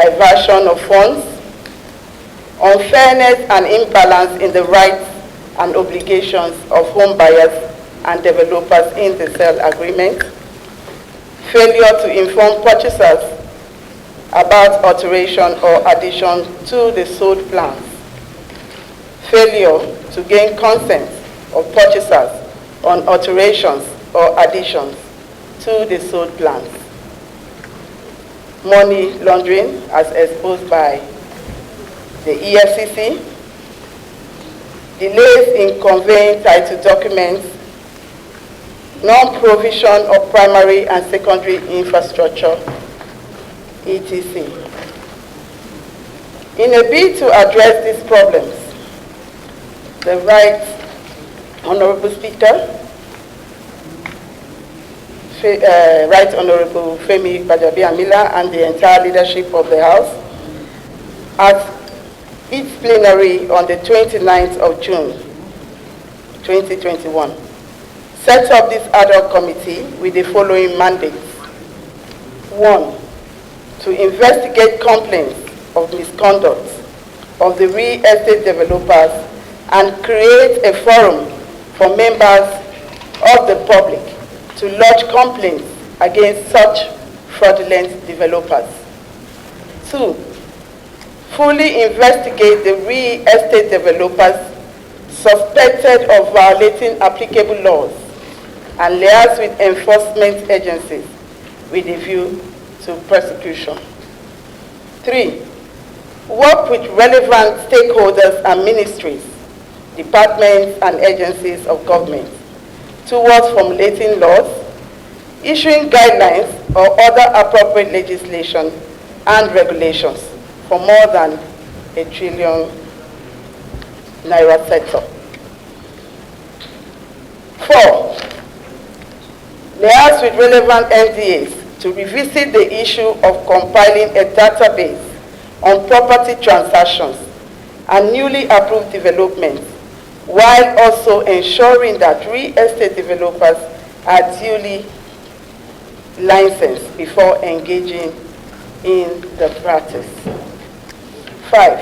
diversion of funds, unfairness and imbalance in the rights and obligations of home buyers and developers in the sale agreement, failure to inform purchasers about alteration or addition to the sold plans, failure to gain consent of purchasers on alterations or additions to the sold plans, money laundering as exposed by the FCT, delays in conveying title documents, non-provision of primary and secondary infrastructure, etc. In a bid to address these problems, the Right Honorable Speaker, Right Honorable Femi Gbajabiamila and the entire leadership of the House, at its plenary on the 29th of June 2021, set up this ad hoc committee with the following mandates. 1, to investigate complaints of misconduct of the real estate developers and create a forum for members of the public to lodge complaints against such fraudulent developers. 2, fully investigate the real estate developers suspected of violating applicable laws and liaise with enforcement agencies with a view to prosecution. 3, work with relevant stakeholders and ministries, departments and agencies of government towards formulating laws, issuing guidelines or other appropriate legislation and regulations for more than ₦1 trillion sector. 4, liaise with relevant MDAs to revisit the issue of compiling a database on property transactions and newly approved developments, while also ensuring that real estate developers are duly licensed before engaging in the practice. 5,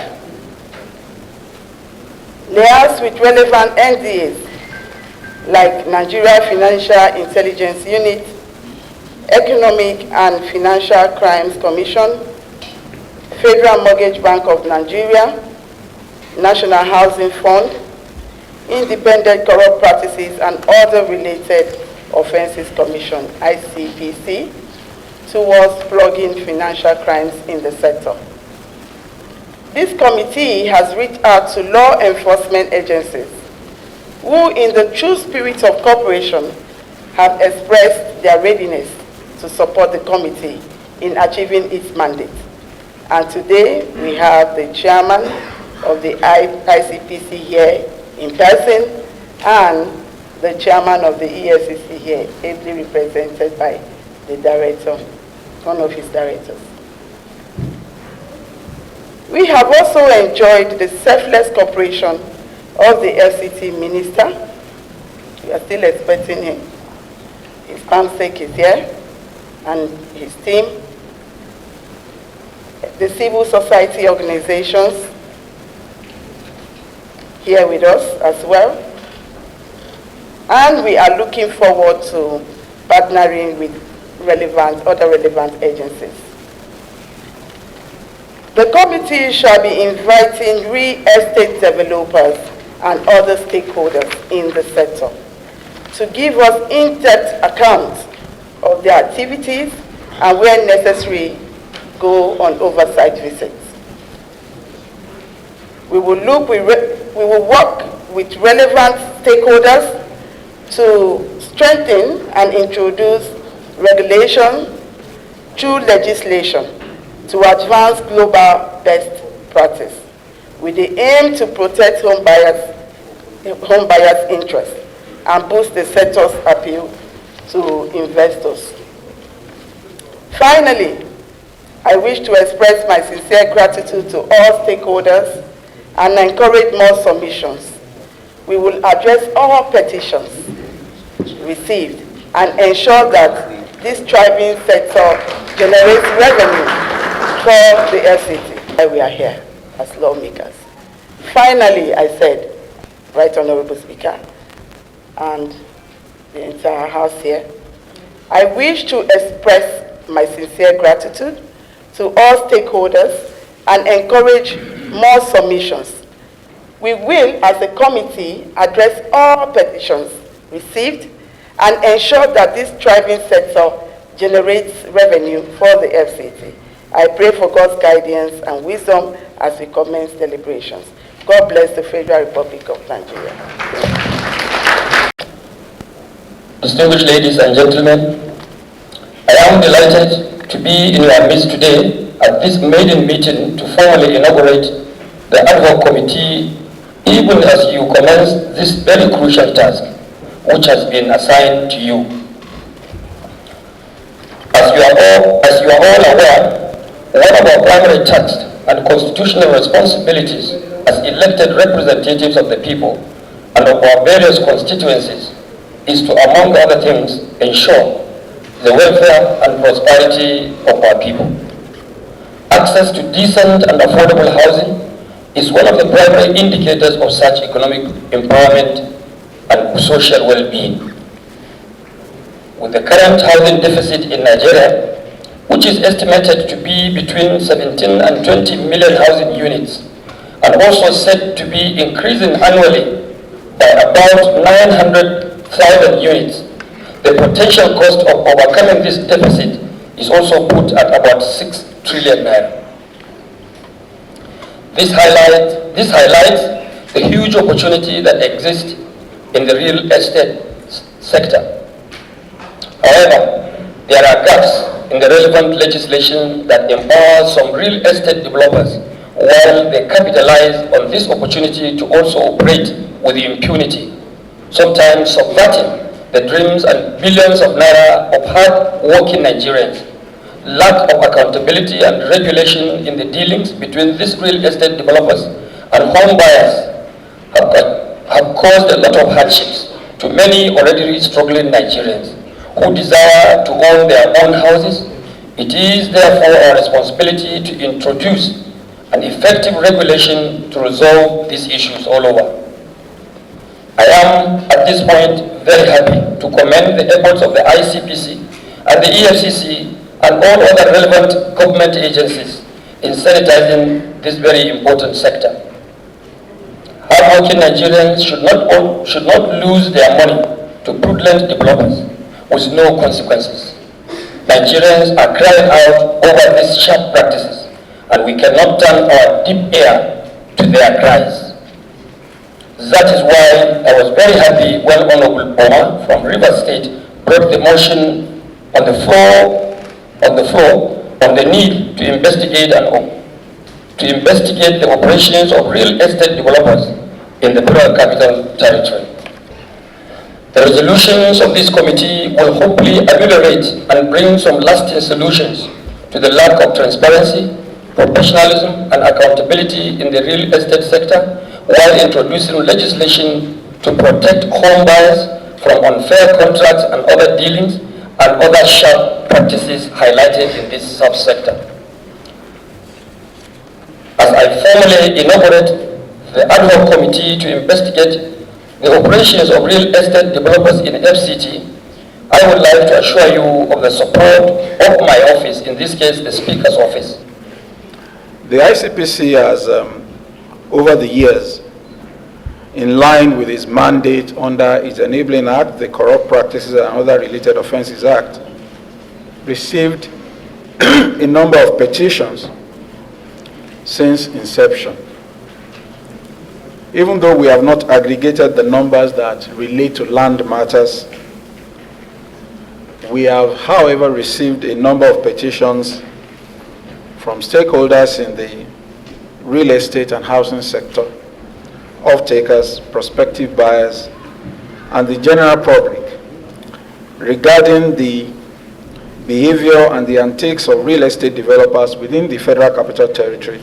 liaise with relevant NDAs like Nigeria Financial Intelligence Unit, Economic and Financial Crimes Commission, Federal Mortgage Bank of Nigeria, National Housing Fund, Independent Corrupt Practices and Other Related Offenses Commission, ICPC, towards plugging financial crimes in the sector. This committee has reached out to law enforcement agencies who, in the true spirit of cooperation, have expressed their readiness to support the committee in achieving its mandate. And today, we have the chairman of the ICPC here in person and the chairman of the EFCC here, ably represented by the director, one of his directors. We have also enjoyed the selfless cooperation of the FCT minister. We are still expecting him. His namesake is here, and his team. The civil society organizations here with us as well. And we are looking forward to partnering with other relevant agencies. The committee shall be inviting real estate developers and other stakeholders in the sector to give us in-depth accounts of their activities and, where necessary, go on oversight visits. We will work with relevant stakeholders to strengthen and introduce regulation through legislation to advance global best practice with the aim to protect home buyers' interests and boost the sector's appeal to investors. Finally, I wish to express my sincere gratitude to all stakeholders and encourage more submissions. We will address all petitions received and ensure that this thriving sector generates revenue call the FCT. Why we are here as lawmakers. Finally, I said, Right Honorable Speaker, and the entire House here, I wish to express my sincere gratitude to all stakeholders and encourage more submissions. We will, as a committee, address all petitions received and ensure that this thriving sector generates revenue for the FCT. I pray for God's guidance and wisdom as we commence deliberations. God bless the Federal Republic of Nigeria. Distinguished ladies and gentlemen, I am delighted to be in your midst today at this maiden meeting to formally inaugurate the ad hoc committee, even as you commence this very crucial task which has been assigned to you. As you are all aware, one of our primary tasks and constitutional responsibilities as elected representatives of the people and of our various constituencies is to, among other things, ensure the welfare and prosperity of our people. Access to decent and affordable housing is one of the primary indicators of such economic empowerment and social well-being. With the current housing deficit in Nigeria, which is estimated to be between 17 and 20 million housing units, and also said to be increasing annually by about 900,000 units, the potential cost of overcoming this deficit is also put at about 6 trillion naira. This highlights the huge opportunity that exists in the real estate sector. However, there are gaps in the relevant legislation that empowers some real estate developers while they capitalize on this opportunity to also operate with impunity, sometimes subverting the dreams and billions of naira of hard-working Nigerians. Lack of accountability and regulation in the dealings between these real estate developers and home buyers have caused a lot of hardships to many already struggling Nigerians who desire to own their own houses. It is therefore our responsibility to introduce an effective regulation to resolve these issues all over. I am, at this point, very happy to commend the efforts of the ICPC and the EFCC and all other relevant government agencies in sanitizing this very important sector. Hardworking Nigerians should not lose their money to fraudulent developers with no consequences. Nigerians are crying out over these sharp practices, and we cannot turn our deep ear to their cries. That is why I was very happy when Honorable Boma from Rivers State brought the motion on the floor on the need to investigate the operations of real estate developers in the Federal Capital Territory. The resolutions of this committee will hopefully ameliorate and bring some lasting solutions to the lack of transparency, professionalism, and accountability in the real estate sector, while introducing legislation to protect home buyers from unfair contracts and other dealings and other sharp practices highlighted in this subsector. As I formally inaugurate the ad hoc committee to investigate the operations of real estate developers in FCT, I would like to assure you of the support of my office, in this case the Speaker's office. The ICPC has, over the years, in line with its mandate under its Enabling Act, the Corrupt Practices and Other Related Offences Act, received a number of petitions since inception. Even though we have not aggregated the numbers that relate to land matters, we have, however, received a number of petitions from stakeholders in the real estate and housing sector, off-takers, prospective buyers, and the general public regarding the behavior and the antics of real estate developers within the Federal Capital Territory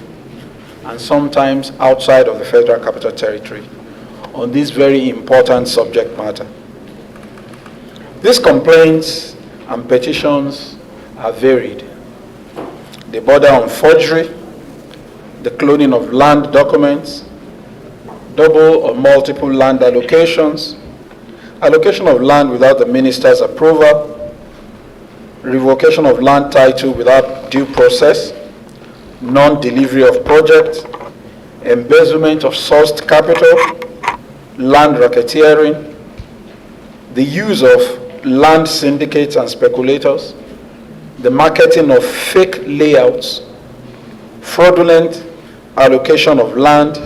and sometimes outside of the Federal Capital Territory on this very important subject matter. These complaints and petitions are varied, the border on forgery, the cloning of land documents, double or multiple land allocations, allocation of land without the minister's approval, revocation of land title without due process, non-delivery of projects, embezzlement of sourced capital, land racketeering, the use of land syndicates and speculators, the marketing of fake layouts, fraudulent allocation of land,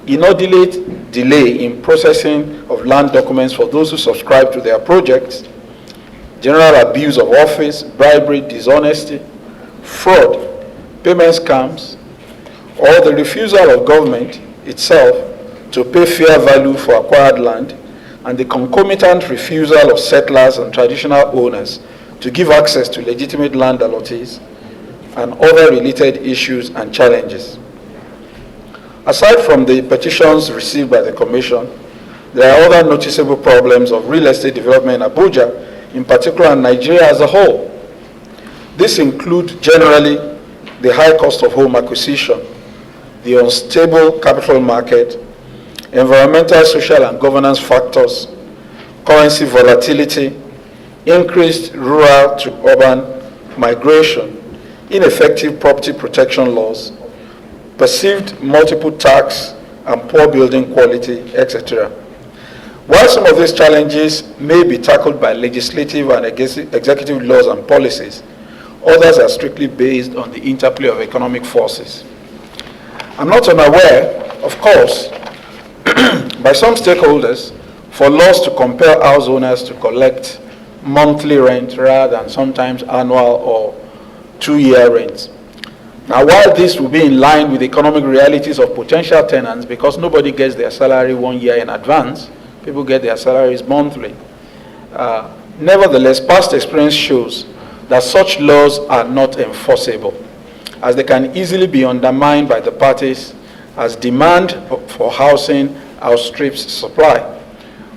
inordinate delay in processing of land documents for those who subscribe to their projects, general abuse of office, bribery, dishonesty, fraud, payment scams, or the refusal of government itself to pay fair value for acquired land, and the concomitant refusal of settlers and traditional owners to give access to legitimate land allottees, and other related issues and challenges. Aside from the petitions received by the Commission, there are other noticeable problems of real estate development in Abuja, in particular in Nigeria as a whole. These include generally the high cost of home acquisition, the unstable capital market, environmental, social, and governance factors, currency volatility, increased rural to urban migration, ineffective property protection laws, perceived multiple tax and poor building quality, etc. While some of these challenges may be tackled by legislative and executive laws and policies, others are strictly based on the interplay of economic forces. I'm not unaware, of course, by some stakeholders for laws to compel house owners to collect monthly rent rather than sometimes annual or 2-year rents. Now, while this will be in line with economic realities of potential tenants, because nobody gets their salary 1 year in advance, people get their salaries monthly. Nevertheless, past experience shows that such laws are not enforceable, as they can easily be undermined by the parties as demand for housing outstrips supply.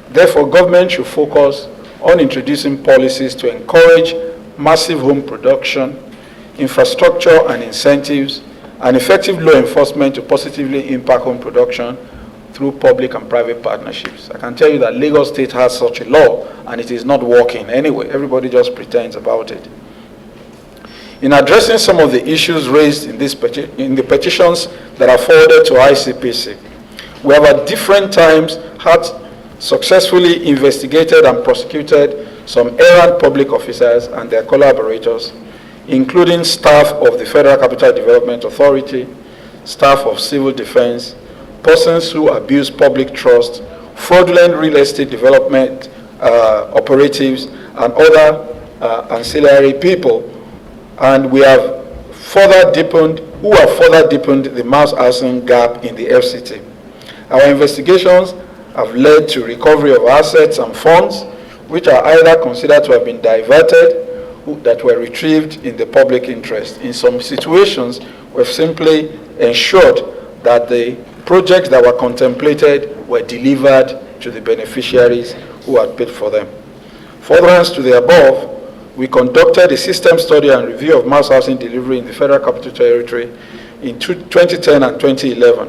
Therefore, government should focus on introducing policies to encourage massive home production, infrastructure and incentives, and effective law enforcement to positively impact home production through public and private partnerships. I can tell you that Lagos State has such a law, and it is not working anyway. Everybody just pretends about it. In addressing some of the issues raised in the petitions that are forwarded to ICPC, we have at different times had successfully investigated and prosecuted some errant public officers and their collaborators, including staff of the Federal Capital Development Authority, staff of Civil Defense, persons who abuse public trust, fraudulent real estate development operatives, and other ancillary people. And we have further deepened the mass housing gap in the FCT. Our investigations have led to recovery of assets and funds which are either considered to have been diverted that were retrieved in the public interest. In some situations, we've simply ensured that the projects that were contemplated were delivered to the beneficiaries who had paid for them. Furtherance to the above, we conducted a system study and review of mass housing delivery in the Federal Capital Territory in 2010 and 2011,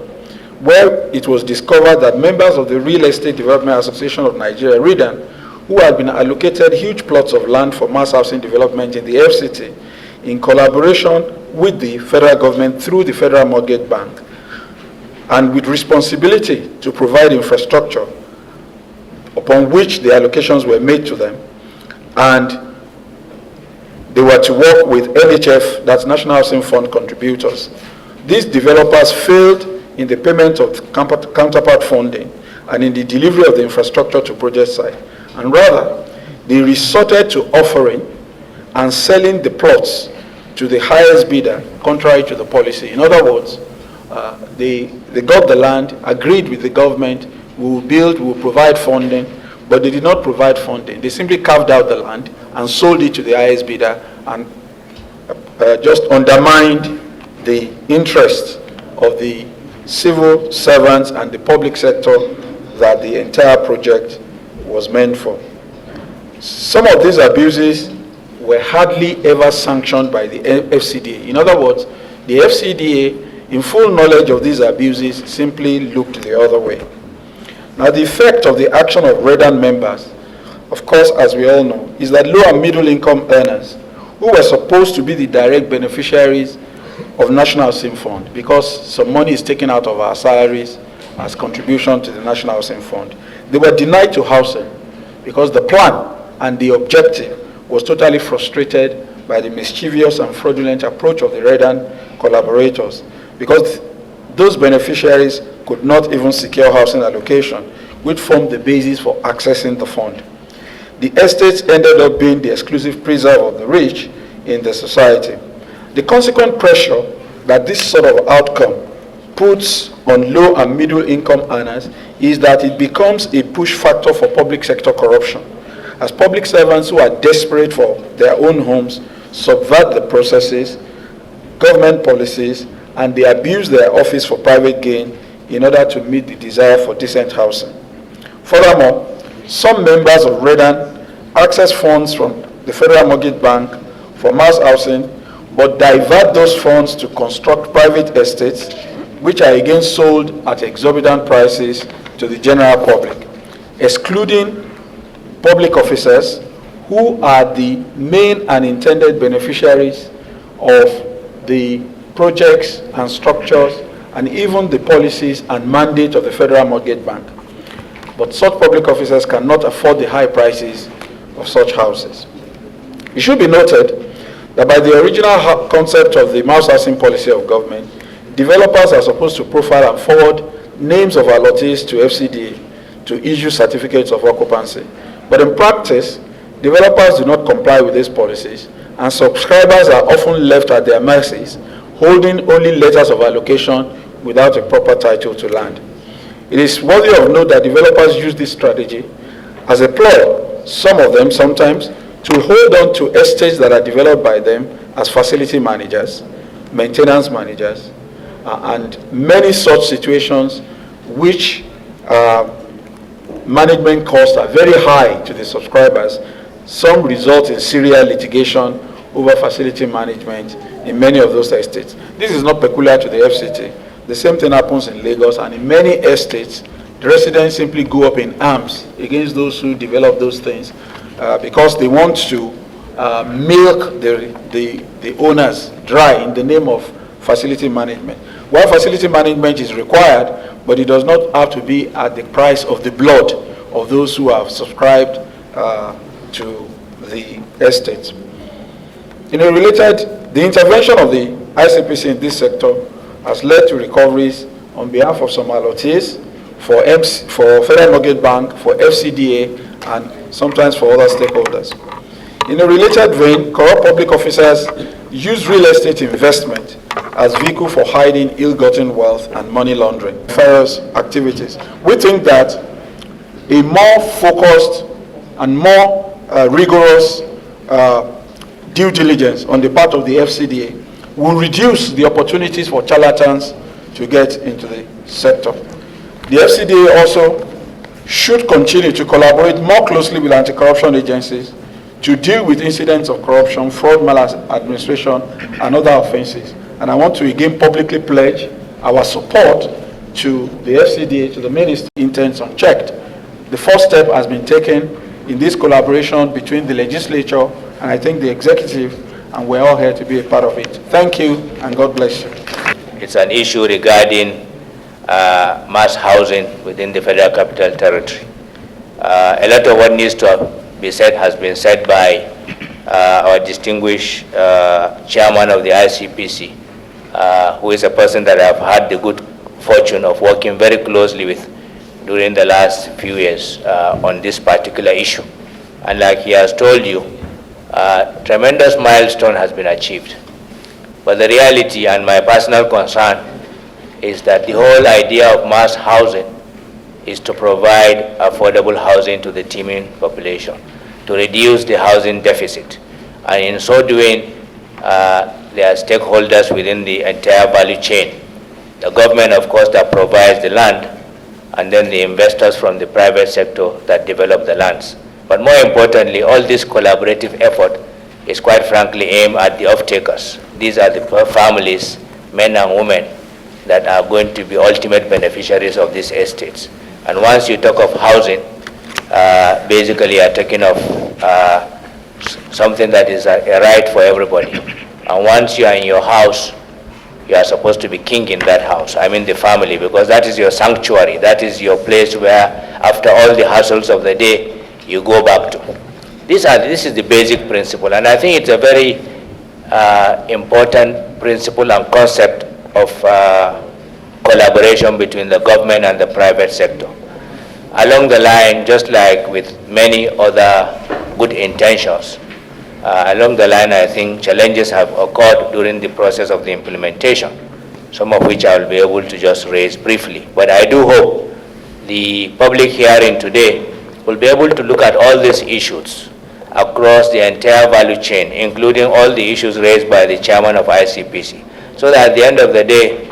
where it was discovered that members of the Real Estate Development Association of Nigeria, REDAN, who had been allocated huge plots of land for mass housing development in the FCT, in collaboration with the federal government through the Federal Mortgage Bank, and with responsibility to provide infrastructure upon which the allocations were made to them, and they were to work with NHF, that's National Housing Fund contributors. These developers failed in the payment of counterpart funding and in the delivery of the infrastructure to project site. And rather, they resorted to offering and selling the plots to the highest bidder, contrary to the policy. In other words, they got the land, agreed with the government, we will build, we will provide funding, but they did not provide funding. They simply carved out the land and sold it to the highest bidder and just undermined the interests of the civil servants and the public sector that the entire project was meant for. Some of these abuses were hardly ever sanctioned by the FCDA. In other words, the FCDA, in full knowledge of these abuses, simply looked the other way. Now, the effect of the action of REDAN members, of course, as we all know, is that low and middle income earners, who were supposed to be the direct beneficiaries of National Housing Fund, because some money is taken out of our salaries as contribution to the National Housing Fund, they were denied to housing because the plan and the objective was totally frustrated by the mischievous and fraudulent approach of the REDAN collaborators, because those beneficiaries could not even secure housing allocation, which formed the basis for accessing the fund. The estates ended up being the exclusive preserve of the rich in the society. The consequent pressure that this sort of outcome puts on low and middle income earners is that it becomes a push factor for public sector corruption, as public servants who are desperate for their own homes subvert the processes, government policies, and they abuse their office for private gain in order to meet the desire for decent housing. Furthermore, some members of REDAN access funds from the Federal Mortgage Bank for mass housing, but divert those funds to construct private estates, which are again sold at exorbitant prices to the general public, excluding public officers who are the main and intended beneficiaries of the projects and structures and even the policies and mandate of the Federal Mortgage Bank. But such public officers cannot afford the high prices of such houses. It should be noted that by the original concept of the mass housing policy of government, developers are supposed to profile and forward names of allottees to FCDA to issue certificates of occupancy. But in practice, developers do not comply with these policies, and subscribers are often left at their mercies, holding only letters of allocation without a proper title to land. It is worthy of note that developers use this strategy as a ploy, some of them sometimes, to hold on to estates that are developed by them as facility managers, maintenance managers, and many such situations which management costs are very high to the subscribers. Some result in serious litigation over facility management in many of those estates. This is not peculiar to the FCT. The same thing happens in Lagos, and in many estates, the residents simply go up in arms against those who develop those things because they want to milk the owners dry in the name of facility management. While facility management is required, but it does not have to be at the price of the blood of those who have subscribed to the estates. The intervention of the ICPC in this sector has led to recoveries on behalf of some allottees, for Federal Mortgage Bank, for FCDA, and sometimes for other stakeholders. In a related vein, corrupt public officers use real estate investment as vehicle for hiding ill-gotten wealth and money laundering, nefarious activities. We think that a more focused and more rigorous due diligence on the part of the FCDA will reduce the opportunities for charlatans to get into the sector. The FCDA also should continue to collaborate more closely with anti-corruption agencies to deal with incidents of corruption, fraud, maladministration, and other offenses. And I want to again publicly pledge our support to the FCDA, to the Ministry, intents unchecked. The first step has been taken in this collaboration between the legislature and I think the executive, and we're all here to be a part of it. Thank you, and God bless you. It's an issue regarding mass housing within the Federal Capital Territory. A lot of what needs to be said has been said by our distinguished chairman of the ICPC, who is a person that I've had the good fortune of working very closely with during the last few years on this particular issue. And like he has told you, tremendous milestone has been achieved. But the reality and my personal concern is that the whole idea of mass housing is to provide affordable housing to the teeming population, to reduce the housing deficit. And in so doing, there are stakeholders within the entire value chain. The government, of course, that provides the land, and then the investors from the private sector that develop the lands. But more importantly, all this collaborative effort is quite frankly aimed at the off-takers. These are the poor families, men and women, that are going to be ultimate beneficiaries of these estates. And once you talk of housing, basically you are talking of something that is a right for everybody. And once you are in your house, you are supposed to be king in that house. I mean the family, because that is your sanctuary. That is your place where, after all the hassles of the day, you go back to. This is the basic principle, and I think it's a very important principle and concept of collaboration between the government and the private sector. Along the line, just like with many other good intentions, along the line I think challenges have occurred during the process of the implementation, some of which I will be able to just raise briefly. But I do hope the public hearing today will be able to look at all these issues across the entire value chain, including all the issues raised by the chairman of ICPC, so that at the end of the day,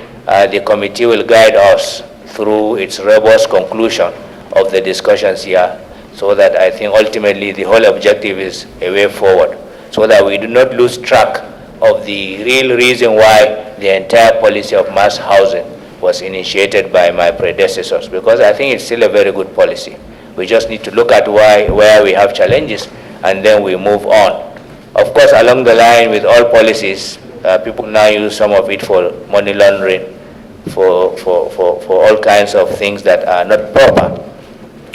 the committee will guide us through its robust conclusion of the discussions here, so that I think ultimately the whole objective is a way forward, so that we do not lose track of the real reason why the entire policy of mass housing was initiated by my predecessors, because I think it's still a very good policy. We just need to look at where we have challenges, and then we move on. Of course, along the line with all policies, people now use some of it for money laundering, for all kinds of things that are not proper.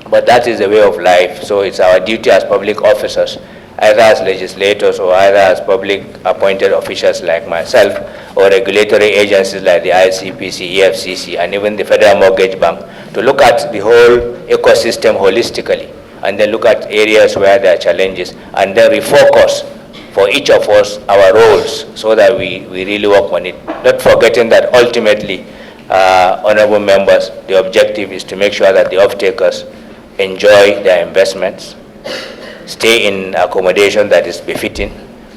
But that is the way of life. So it's our duty as public officers, either as legislators or either as public appointed officials like myself, or regulatory agencies like the ICPC, EFCC, and even the Federal Mortgage Bank, to look at the whole ecosystem holistically, and then look at areas where there are challenges, and then refocus for each of us our roles, so that we really work on it. Not forgetting that ultimately, honorable members, the objective is to make sure that the off-takers enjoy their investments, stay in accommodation that is befitting,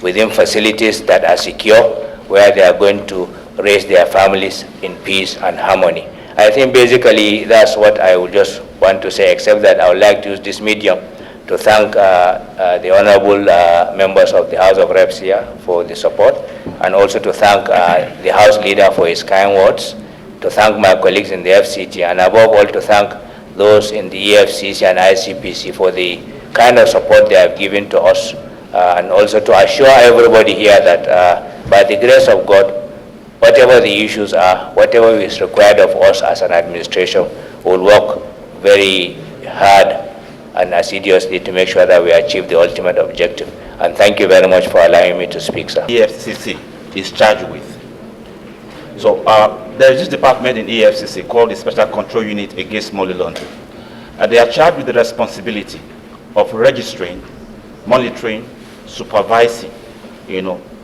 within facilities that are secure, where they are going to raise their families in peace and harmony. I think basically that's what I would just want to say, except that I would like to use this medium to thank the honorable members of the House of Reps here for the support, and also to thank the House Leader for his kind words, to thank my colleagues in the FCT, and above all to thank those in the EFCC and ICPC for the kind of support they have given to us, and also to assure everybody here that by the grace of God, whatever the issues are, whatever is required of us as an administration, we'll work very hard and assiduously to make sure that we achieve the ultimate objective. And thank you very much for allowing me to speak, sir. EFCC is charged with. So there is this department in EFCC called the Special Control Unit Against Money Laundering. They are charged with the responsibility of registering, monitoring, supervising,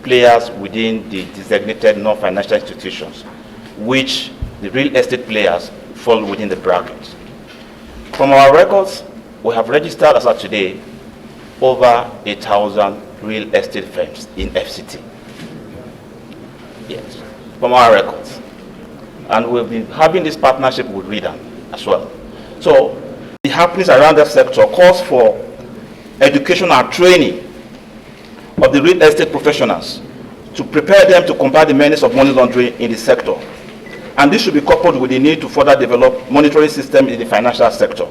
players within the designated non-financial institutions, which the real estate players fall within the bracket. From our records, we have registered as of today over 1,000 real estate firms in FCT. Yes, from our records. And we've been having this partnership with RIDAM as well. So the happenings around that sector calls for education and training of the real estate professionals to prepare them to combat the menace of money laundering in the sector. And this should be coupled with the need to further develop monitoring systems in the financial sector.